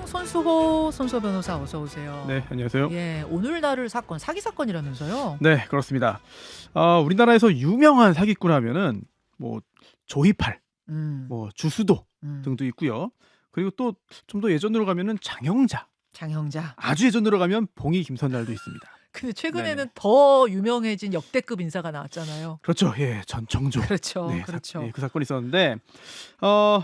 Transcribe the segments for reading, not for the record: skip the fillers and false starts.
손수호 변호사 어서 오세요. 네, 안녕하세요. 예, 오늘 다룰 사건 사기 사건이라면서요? 네, 그렇습니다. 우리나라에서 유명한 사기꾼 하면은 뭐 조이팔, 음, 뭐 주수도 음. 등도 있고요. 그리고 또 좀 더 예전으로 가면은 장영자, 장형자. 아주 예전으로 가면 봉이 김선달도 있습니다. 근데 최근에는 네네. 더 유명해진 역대급 인사가 나왔잖아요. 그렇죠. 예, 전청조. 그렇죠, 네, 그렇죠. 그 사건이 있었는데 어,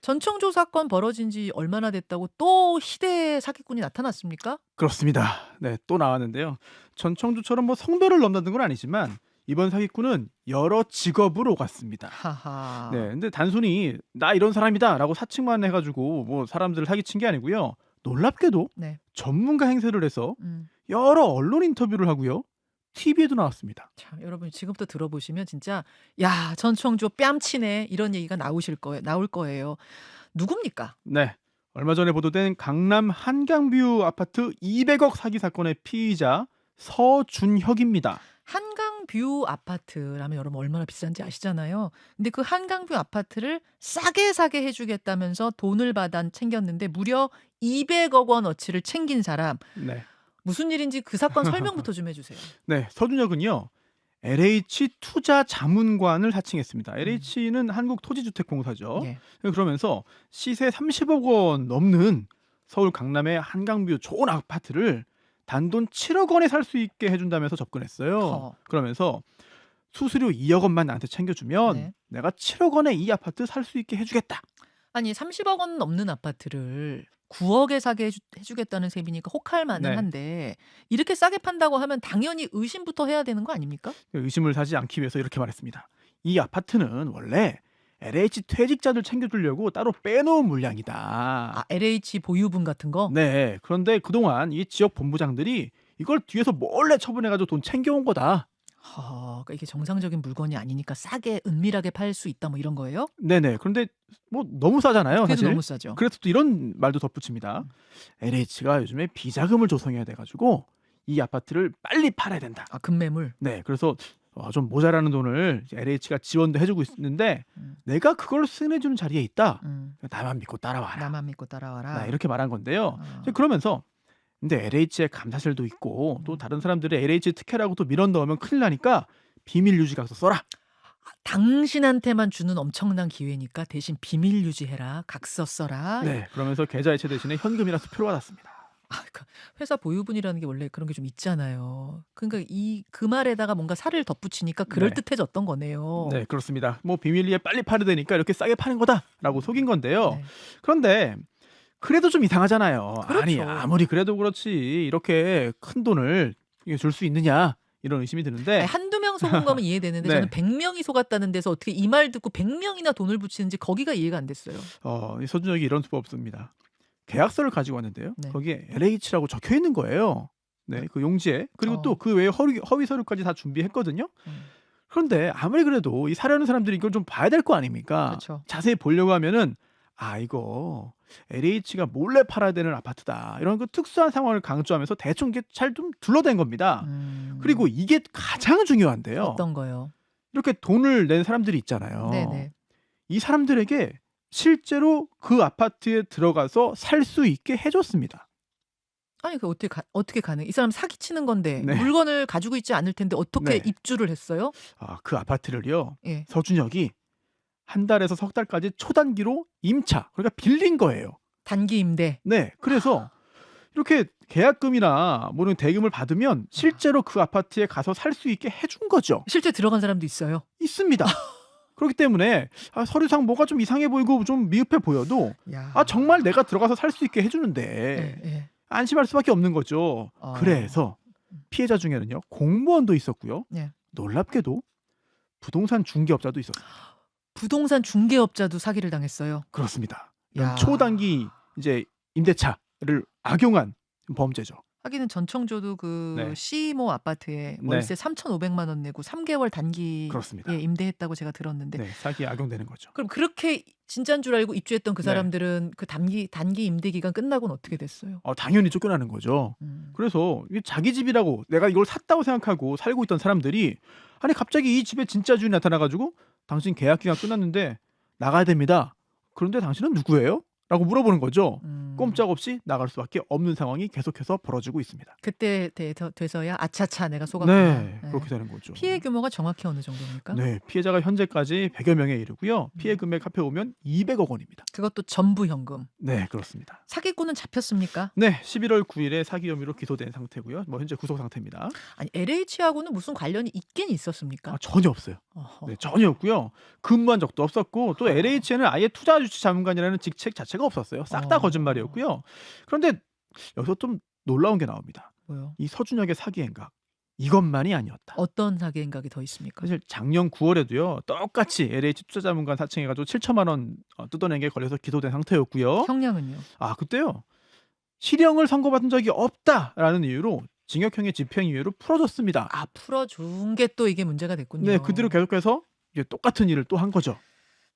전청조 사건 벌어진 지 얼마나 됐다고 또 희대 사기꾼이 나타났습니까? 그렇습니다. 네, 또 나왔는데요. 전청조처럼 뭐 성별을 넘나든 건 아니지만 이번 사기꾼은 여러 직업을 오갔습니다. 하하. 네, 근데 단순히 나 이런 사람이다라고 사칭만 해가지고 뭐 사람들을 사기친 게 아니고요. 놀랍게도 네. 전문가 행세를 해서 음. 여러 언론 인터뷰를 하고요. TV에도 나왔습니다. 자, 여러분 지금부터 들어보시면 진짜 야, 전청조 뺨치네 이런 얘기가 나올 거예요. 누굽니까? 네, 얼마 전에 보도된 강남 한강뷰 아파트 200억 사기 사건의 피의자 서준혁입니다. 한강뷰 아파트라면 여러분 얼마나 비싼지 아시잖아요. 근데 그 한강뷰 아파트를 싸게 사게 해주겠다면서 돈을 받아 챙겼는데 무려 200억 원어치를 챙긴 사람. 네, 무슨 일인지 그 사건 설명부터 좀 해주세요. 네, 서준혁은요. LH 투자 자문관을 사칭했습니다. LH는 한국토지주택공사죠. 예. 그러면서 시세 30억 원 넘는 서울 강남의 한강뷰 좋은 아파트를 단돈 7억 원에 살 수 있게 해준다면서 접근했어요. 허. 그러면서 수수료 2억 원만 나한테 챙겨주면 네. 내가 7억 원에 이 아파트 살 수 있게 해주겠다. 아니 30억 원 넘는 아파트를 9억에 사게 해주겠다는 셈이니까 혹할 만은 네. 한데 이렇게 싸게 판다고 하면 당연히 의심부터 해야 되는 거 아닙니까? 의심을 사지 않기 위해서 이렇게 말했습니다. 이 아파트는 원래 LH 퇴직자들 챙겨주려고 따로 빼놓은 물량이다. 아, LH 보유분 같은 거? 네, 그런데 그동안 이 지역 본부장들이 이걸 뒤에서 몰래 처분해가지고 돈 챙겨온 거다. 그러니까 이게 정상적인 물건이 아니니까 싸게 은밀하게 팔 수 있다 뭐 이런 거예요? 네네. 그런데 뭐 너무 싸잖아요, 그래도 사실. 너무 싸죠. 그래서 또 이런 말도 덧붙입니다. LH가 요즘에 비자금을 조성해야 돼가지고 이 아파트를 빨리 팔아야 된다. 아, 급매물. 네, 그래서 좀 모자라는 돈을 LH가 지원도 해주고 있는데 음. 내가 그걸 쓰내주는 자리에 있다. 음. 나만 믿고 따라와라. 나만 믿고 따라와라. 나 이렇게 말한 건데요. 아. 그러면서 근데 LH의 감사실도 있고 또 음. 다른 사람들의 LH 특혜라고 또 밀어 넣으면 큰일 나니까 비밀 유지 각서 써라. 당신한테만 주는 엄청난 기회니까 대신 비밀 유지해라. 각서 써라. 네, 그러면서 계좌 이체 대신에 현금이라 수표를 받았습니다. 그러니까 회사 보유분이라는 게 원래 그런 게 좀 있잖아요. 그러니까 그 말에다가 뭔가 살을 덧붙이니까 그럴듯해졌던 거네요. 네, 그렇습니다. 뭐 비밀리에 빨리 팔아야 되니까 이렇게 싸게 파는 거다라고 속인 건데요. 네. 그런데 그래도 좀 이상하잖아요. 그렇죠. 아니 아무리 그래도 그렇지 이렇게 큰 돈을 줄 수 있느냐 이런 의심이 드는데 아니, 한두 명 속은 거면 이해되는데 네. 저는 100명이 속았다는 데서 어떻게 이 말 듣고 100명이나 돈을 붙이는지 거기가 이해가 안 됐어요. 이 서준혁이 이런 수법 없습니다. 계약서를 가지고 왔는데요. 네. 거기에 LH라고 적혀 있는 거예요. 네, 그 용지에. 그리고 또 그 외에 허위 서류까지 다 준비했거든요. 그런데 아무리 그래도 이 사려는 사람들이 이걸 좀 봐야 될 거 아닙니까? 그렇죠. 자세히 보려고 하면은 이거 LH가 몰래 팔아야 되는 아파트다. 이런 그 특수한 상황을 강조하면서 대충 이게 잘 좀 둘러댄 겁니다. 그리고 이게 가장 중요한데요. 어떤 거요? 이렇게 돈을 낸 사람들이 있잖아요. 네네. 이 사람들에게 실제로 그 아파트에 들어가서 살 수 있게 해줬습니다. 아니 그 어떻게 가능? 이 사람 사기치는 건데 네. 물건을 가지고 있지 않을 텐데 어떻게 네. 입주를 했어요? 그 아파트를요. 예. 서준혁이 한 달에서 석 달까지 초단기로 임차, 그러니까 빌린 거예요. 단기 임대. 네, 그래서 이렇게 계약금이나 뭐 이런 대금을 받으면 실제로 그 아파트에 가서 살 수 있게 해준 거죠. 실제 들어간 사람도 있어요. 있습니다. 그렇기 때문에 서류상 뭐가 좀 이상해 보이고 좀 미흡해 보여도 야. 정말 내가 들어가서 살 수 있게 해주는데 예. 안심할 수밖에 없는 거죠. 그래서 피해자 중에는요 공무원도 있었고요. 예. 놀랍게도 부동산 중개업자도 있었어요. 부동산 중개업자도 사기를 당했어요. 그렇습니다. 야. 초단기 이제 임대차를 악용한 범죄죠. 하기는 전청조도 그 네. 시모 아파트에 월세 3,500만 원 내고 3개월 단기에 그렇습니다. 임대했다고 제가 들었는데 네, 사기에 악용되는 거죠. 그럼 그렇게 진짜인 줄 알고 입주했던 그 네. 사람들은 그 단기 임대 기간 끝나고는 어떻게 됐어요? 당연히 쫓겨나는 거죠. 그래서 이게 자기 집이라고 내가 이걸 샀다고 생각하고 살고 있던 사람들이 아니 갑자기 이 집에 진짜 주인이 나타나가지고 당신 계약 기간 끝났는데 나가야 됩니다. 그런데 당신은 누구예요? 라고 물어보는 거죠. 꼼짝없이 나갈 수밖에 없는 상황이 계속해서 벌어지고 있습니다. 그때 돼서야 아차차 내가 속았구나. 네, 그렇게 되는 거죠. 피해 규모가 정확히 어느 정도입니까? 네, 피해자가 현재까지 100여 명에 이르고요. 피해 금액 합해보면 200억 원입니다. 그것도 전부 현금. 네, 그렇습니다. 사기꾼은 잡혔습니까? 네, 11월 9일에 사기 혐의로 기소된 상태고요. 뭐 현재 구속 상태입니다. 아니 LH하고는 무슨 관련이 있긴 있었습니까? 전혀 없어요. 어허. 네, 전혀 없고요. 근무한 적도 없었고 또 LH에는 아예 투자주치자문관이라는 직책 자체가 없었어요. 싹 다 거짓말이었고요. 그런데 여기서 좀 놀라운 게 나옵니다. 뭐요? 이 서준혁의 사기 행각 이것만이 아니었다. 어떤 사기 행각이 더 있습니까? 사실 작년 9월에도요. 똑같이 LH 투자자문관 사칭해가지고 7천만 원 뜯어낸 게 걸려서 기소된 상태였고요. 형량은요? 그때요. 실형을 선고받은 적이 없다라는 이유로 징역형의 집행유예로 풀어줬습니다. 풀어준 게 또 이게 문제가 됐군요. 네, 그대로 계속해서 이제 똑같은 일을 또 한 거죠.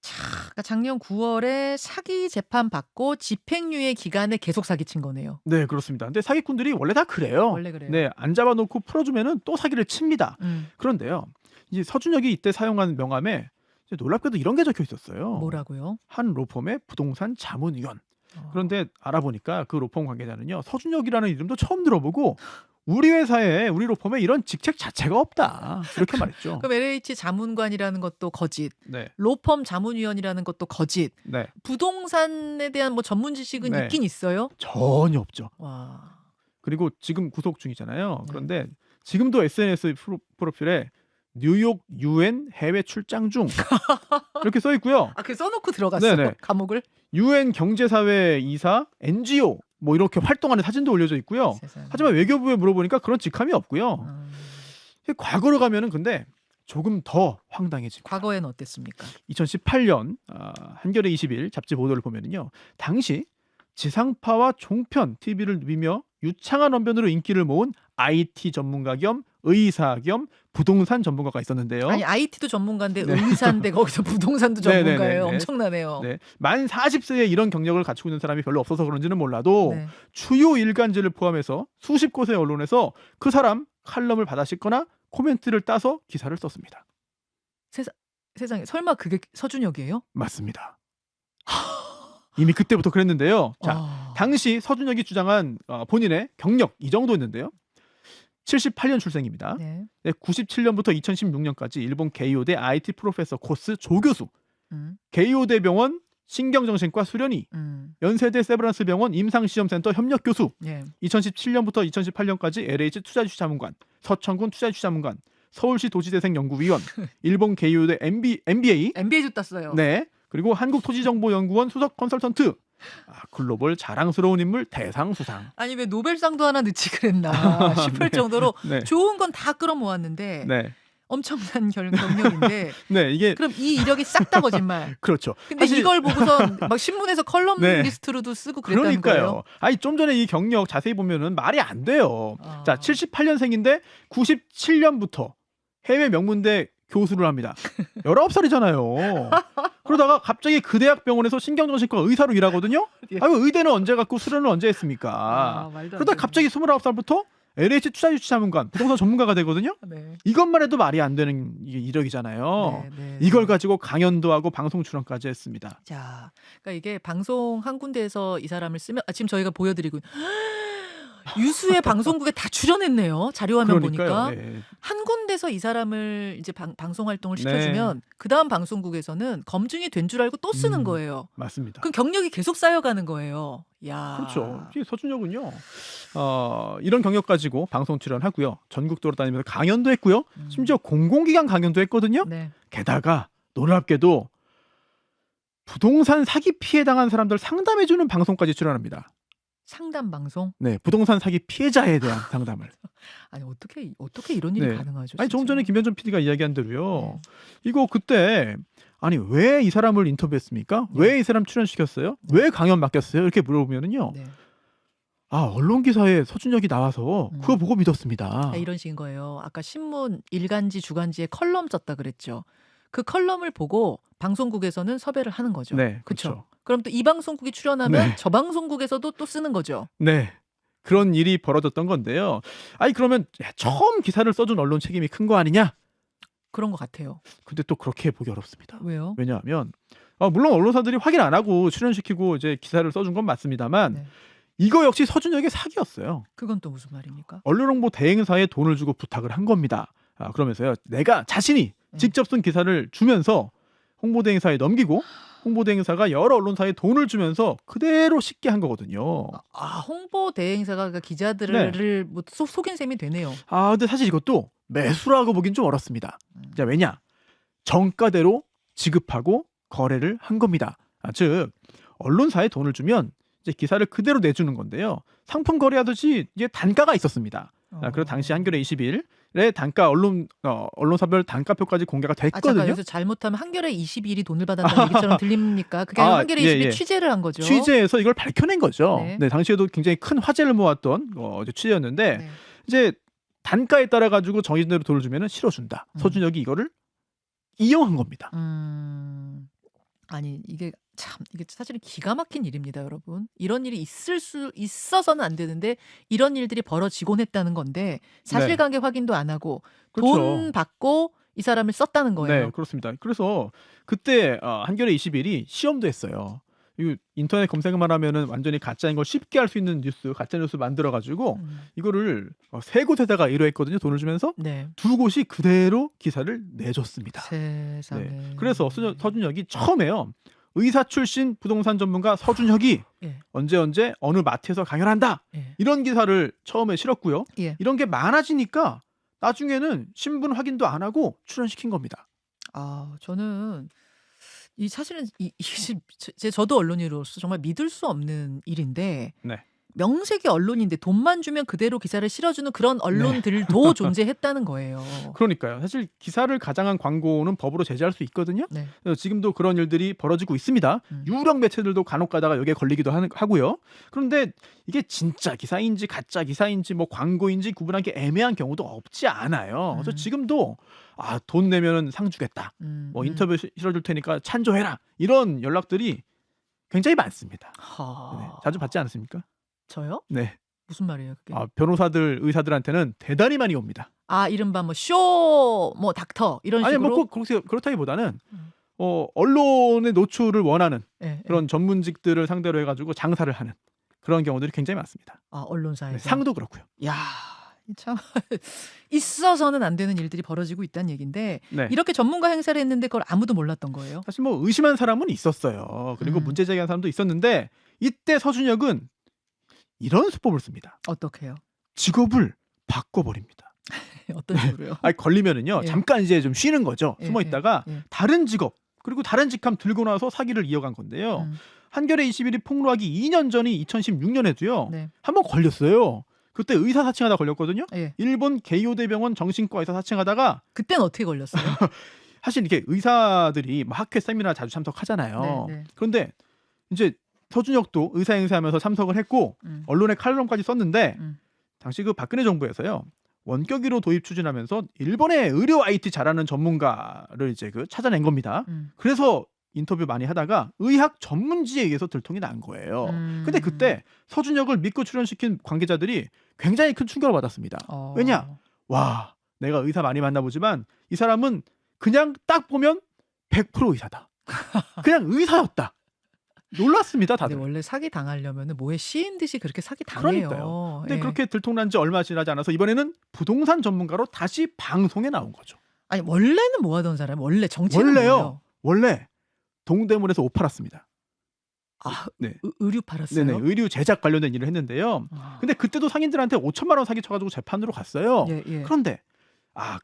그러니까 작년 9월에 사기 재판 받고 집행유예 기간에 계속 사기친 거네요. 네, 그렇습니다. 근데 사기꾼들이 원래 다 그래요. 원래 그래요. 네, 안 잡아놓고 풀어주면은 또 사기를 칩니다. 그런데요, 이제 서준혁이 이때 사용한 명함에 이제 놀랍게도 이런 게 적혀 있었어요. 뭐라고요? 한 로펌의 부동산 자문위원. 그런데 알아보니까 그 로펌 관계자는요, 서준혁이라는 이름도 처음 들어보고 우리 회사에 우리 로펌에 이런 직책 자체가 없다. 이렇게 말했죠. 그럼 LH 자문관이라는 것도 거짓, 네, 로펌 자문위원이라는 것도 거짓, 네, 부동산에 대한 뭐 전문 지식은 네. 있긴 있어요? 전혀 없죠. 와. 그리고 지금 구속 중이잖아요. 그런데 지금도 SNS 프로필에 뉴욕 UN 해외 출장 중 이렇게 써 있고요. 그 써놓고 들어갔어요? 네네. 감옥을? UN 경제사회 이사 NGO 뭐 이렇게 활동하는 사진도 올려져 있고요. 세상에. 하지만 외교부에 물어보니까 그런 직함이 없고요. 과거로 가면은 근데 조금 더 황당해집니다. 과거에는 어땠습니까? 2018년 한겨레 20일 잡지 보도를 보면은요. 당시 지상파와 종편 TV를 누비며 유창한 언변으로 인기를 모은 IT 전문가 겸 의사 겸 부동산 전문가가 있었는데요. 아니 IT도 전문가인데 의사인데 거기서 부동산도 전문가예요. 네네네네. 엄청나네요. 네, 만 40세에 이런 경력을 갖추고 있는 사람이 별로 없어서 그런지는 몰라도 네. 주요 일간지를 포함해서 수십 곳의 언론에서 그 사람 칼럼을 받아 싣거나 코멘트를 따서 기사를 썼습니다. 세상에 설마 그게 서준혁이에요? 맞습니다. 이미 그때부터 그랬는데요. 자, 당시 서준혁이 주장한 본인의 경력 이 정도였는데요. 78년 출생입니다. 네. 97년부터 2016년까지 일본 게이오대 IT 프로페서 코스 조교수, 음. 게이오대 병원 신경정신과 수련의, 연세대 세브란스 병원 임상시험센터 협력 교수, 네. 2017년부터 2018년까지 LH 투자주치자문관, 서천군 투자주치자문관, 서울시 도시재생연구위원, 일본 게이오대 MBA도 땄어요. 네, 그리고 한국토지정보연구원 수석 컨설턴트, 글로벌 자랑스러운 인물 대상 수상. 아니 왜 노벨상도 하나 넣지 그랬나 싶을 정도로 네. 좋은 건 다 끌어모았는데 네. 엄청난 경력인데 네, 이게 그럼 이 이력이 싹 다 거짓말. 그렇죠. 근데 사실- 이걸 보고선 막 신문에서 컬럼리스트로도 쓰고 그랬다는 거예요. 그러니까요. 아니 좀 전에 이 경력 자세히 보면은 말이 안 돼요. 아. 자, 78년생인데 97년부터 해외 명문대 교수를 합니다. 19살이잖아요. 그러다가 갑자기 그 대학 병원에서 신경정신과 의사로 일하거든요. 예. 의대는 언제 갔고 수련은 언제 했습니까? 말도 안 그러다 되네. 갑자기 29살부터 LH 투자주치자문관 부동산 전문가가 되거든요. 네. 이것만 해도 말이 안 되는 이력이잖아요. 네. 이걸 가지고 강연도 하고 방송 출연까지 했습니다. 자, 그러니까 이게 방송 한 군데에서 이 사람을 쓰면 지금 저희가 보여드리고 유수의 방송국에 다 출연했네요. 자료화면 보니까 네. 한 군데서 이 사람을 이제 방송 활동을 시켜주면 그 다음 방송국에서는 검증이 된 줄 알고 또 쓰는 거예요. 맞습니다. 그럼 경력이 계속 쌓여가는 거예요. 야, 그렇죠. 이 서준혁은요. 이런 경력 가지고 방송 출연하고요. 전국 돌아다니면서 강연도 했고요. 심지어 공공기관 강연도 했거든요. 네. 게다가 놀랍게도 부동산 사기 피해 당한 사람들 상담해주는 방송까지 출연합니다. 상담 방송? 네, 부동산 사기 피해자에 대한 상담을. 아니 어떻게 이런 일이 네. 가능하죠? 아니 조금 진짜? 전에 김현준 PD가 이야기한 대로요. 네. 이거 그때 아니 왜 이 사람을 인터뷰했습니까? 왜 이 사람 출연시켰어요? 왜 강연 맡겼어요? 이렇게 물어보면은요. 네. 언론 기사에 서준혁이 나와서 그거 보고 믿었습니다. 네, 이런 식인 거예요. 아까 신문 일간지 주간지에 컬럼 썼다 그랬죠. 그 컬럼을 보고 방송국에서는 섭외를 하는 거죠. 네, 그렇죠. 그렇죠. 그럼 또 이 방송국이 출연하면 네. 저 방송국에서도 또 쓰는 거죠. 네. 그런 일이 벌어졌던 건데요. 그러면 처음 기사를 써준 언론 책임이 큰 거 아니냐? 그런 것 같아요. 근데 또 그렇게 보기 어렵습니다. 왜요? 왜냐하면 물론 언론사들이 확인 안 하고 출연시키고 이제 기사를 써준 건 맞습니다만 네. 이거 역시 서준혁의 사기였어요. 그건 또 무슨 말입니까? 언론 홍보 대행사에 돈을 주고 부탁을 한 겁니다. 그러면서요. 내가 자신이 직접 쓴 기사를 주면서 홍보 대행사에 넘기고 홍보 대행사가 여러 언론사에 돈을 주면서 그대로 씻게 한 거거든요. 홍보 대행사가 그러니까 기자들을 뭐 속인 셈이 되네요. 근데 사실 이것도 매수라고 보긴 좀 어렵습니다. 자, 왜냐? 정가대로 지급하고 거래를 한 겁니다. 즉 언론사에 돈을 주면 이제 기사를 그대로 내주는 건데요. 상품 거래하듯이 이게 단가가 있었습니다. 그리고 당시 한겨레 21일에 단가 언론사별 단가표까지 공개가 잠깐 됐거든요. 여기서 잘못하면 한겨레 21이 돈을 받았다는 얘기처럼 들립니까? 그게 아니라 한겨레 21이 취재를 한 거죠. 취재해서 이걸 밝혀낸 거죠. 네. 네, 당시에도 굉장히 큰 화제를 모았던 이제 취재였는데 이제 단가에 따라 가지고 정해진대로 돈을 주면은 실어준다. 서준혁이 이거를 이용한 겁니다. 아니 이게 사실은 기가 막힌 일입니다, 여러분. 이런 일이 있어서는 안 되는데 이런 일들이 벌어지곤 했다는 건데 사실관계 확인도 안 하고 그렇죠. 돈 받고 이 사람을 썼다는 거예요. 네, 그렇습니다. 그래서 그때 한겨레 21이 시험도 했어요. 이 인터넷 검색만 하면은 완전히 가짜인 걸 쉽게 알 수 있는 가짜 뉴스 만들어 가지고 이거를 세 곳에다가 의뢰했거든요. 돈을 주면서 두 곳이 그대로 기사를 내줬습니다. 세상에. 네. 그래서 서준혁이 처음에요. 의사 출신 부동산 전문가 서준혁이 언제 어느 마트에서 강연한다. 이런 기사를 처음에 실었고요. 이런 게 많아지니까 나중에는 신분 확인도 안 하고 출연시킨 겁니다. 저는 사실은 저도 언론인으로서 정말 믿을 수 없는 일인데 명색이 언론인데 돈만 주면 그대로 기사를 실어주는 그런 언론들도 존재했다는 거예요. 그러니까요. 사실 기사를 가장한 광고는 법으로 제재할 수 있거든요. 그래서 지금도 그런 일들이 벌어지고 있습니다. 유력 매체들도 간혹 가다가 여기에 걸리기도 하고요. 그런데 이게 진짜 기사인지 가짜 기사인지 뭐 광고인지 구분하기 애매한 경우도 없지 않아요. 그래서 지금도 돈 내면은 상 주겠다. 뭐 인터뷰 실어줄 테니까 찬조해라. 이런 연락들이 굉장히 많습니다. 네, 자주 받지 않습니까? 저요? 네. 무슨 말이에요, 그게? 변호사들, 의사들한테는 대단히 많이 옵니다. 이른바 뭐 쇼, 뭐 닥터 이런 식으로. 아니 뭐 그렇다기보다는 언론의 노출을 원하는 그런 전문직들을 상대로 해가지고 장사를 하는 그런 경우들이 굉장히 많습니다. 언론사에서. 상도 그렇고요. 야, 참 있어서는 안 되는 일들이 벌어지고 있다는 얘기인데 이렇게 전문가 행사를 했는데 그걸 아무도 몰랐던 거예요? 사실 뭐 의심한 사람은 있었어요. 그리고 문제 제기한 사람도 있었는데 이때 서준혁은 이런 수법을 씁니다. 어떻게요? 직업을 바꿔버립니다. 어떤 식으로요? 걸리면은요 잠깐 이제 좀 쉬는 거죠. 숨어 있다가 다른 직업 그리고 다른 직함 들고 나서 사기를 이어간 건데요. 한겨레 21이 폭로하기 2년 전인 2016년에도요 한번 걸렸어요. 그때 의사 사칭하다 걸렸거든요. 일본 게이오대병원 정신과에서 사칭하다가 그때는 어떻게 걸렸어요? 사실 이렇게 의사들이 학회 세미나 자주 참석하잖아요. 그런데 이제 서준혁도 의사 행세하면서 참석을 했고 언론에 칼럼까지 썼는데 당시 그 박근혜 정부에서요 원격의료 도입 추진하면서 일본의 의료 IT 잘하는 전문가를 이제 찾아낸 겁니다. 그래서 인터뷰 많이 하다가 의학 전문지에 의해서 들통이 난 거예요. 근데 그때 서준혁을 믿고 출연시킨 관계자들이 굉장히 큰 충격을 받았습니다. 왜냐? 와, 내가 의사 많이 만나보지만 이 사람은 그냥 딱 보면 100% 의사다. 그냥 의사였다. 놀랐습니다, 다들. 근데 원래 사기 당하려면 뭐에 씌인 듯이 그렇게 사기 당해요. 그러니까요. 근데 그렇게 들통난 지 얼마 지나지 않아서 이번에는 부동산 전문가로 다시 방송에 나온 거죠. 아니 원래는 뭐 하던 사람? 원래 정체는 뭐예요? 원래 동대문에서 옷 팔았습니다. 의류 팔았어요? 네네, 의류 제작 관련된 일을 했는데요. 근데 그때도 상인들한테 5천만 원 사기 쳐가지고 재판으로 갔어요. 그런데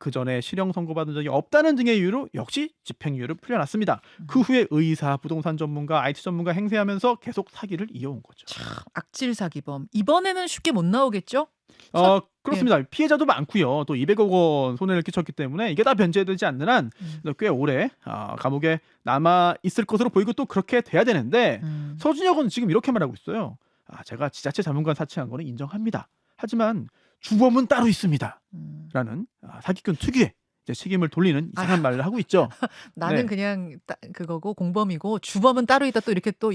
그 전에 실형 선고받은 적이 없다는 등의 이유로 역시 집행유예를 풀려났습니다. 그 후에 의사, 부동산 전문가, IT 전문가 행세하면서 계속 사기를 이어온 거죠. 참, 악질 사기범. 이번에는 쉽게 못 나오겠죠? 그렇습니다. 피해자도 많고요. 또 200억 원 손해를 끼쳤기 때문에 이게 다 변제되지 않는 한 꽤 오래 감옥에 남아 있을 것으로 보이고 또 그렇게 돼야 되는데 서준혁은 지금 이렇게 말하고 있어요. 제가 지자체 자문관 사칭한 거는 인정합니다. 하지만 주범은 따로 있습니다. 라는 사기꾼 특유의 책임을 돌리는 이상한 말을 하고 있죠. 나는 그냥 그거고 공범이고 주범은 따로 있다 또 이렇게 또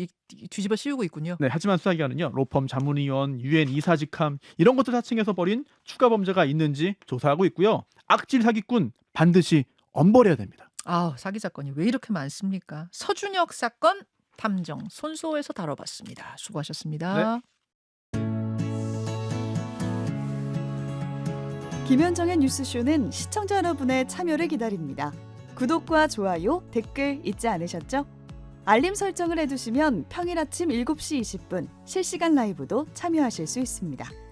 뒤집어 씌우고 있군요. 네, 하지만 수사기관은요. 로펌 자문위원, 유엔 이사직함 이런 것들 사칭해서 벌인 추가 범죄가 있는지 조사하고 있고요. 악질 사기꾼 반드시 엄벌해야 됩니다. 아우, 사기 사건이 왜 이렇게 많습니까? 서준혁 사건 탐정 손수호에서 다뤄봤습니다. 네. 수고하셨습니다. 김현정의 뉴스쇼는 시청자 여러분의 참여를 기다립니다. 구독과 좋아요, 댓글 잊지 않으셨죠? 알림 설정을 해두시면 평일 아침 7시 20분 실시간 라이브도 참여하실 수 있습니다.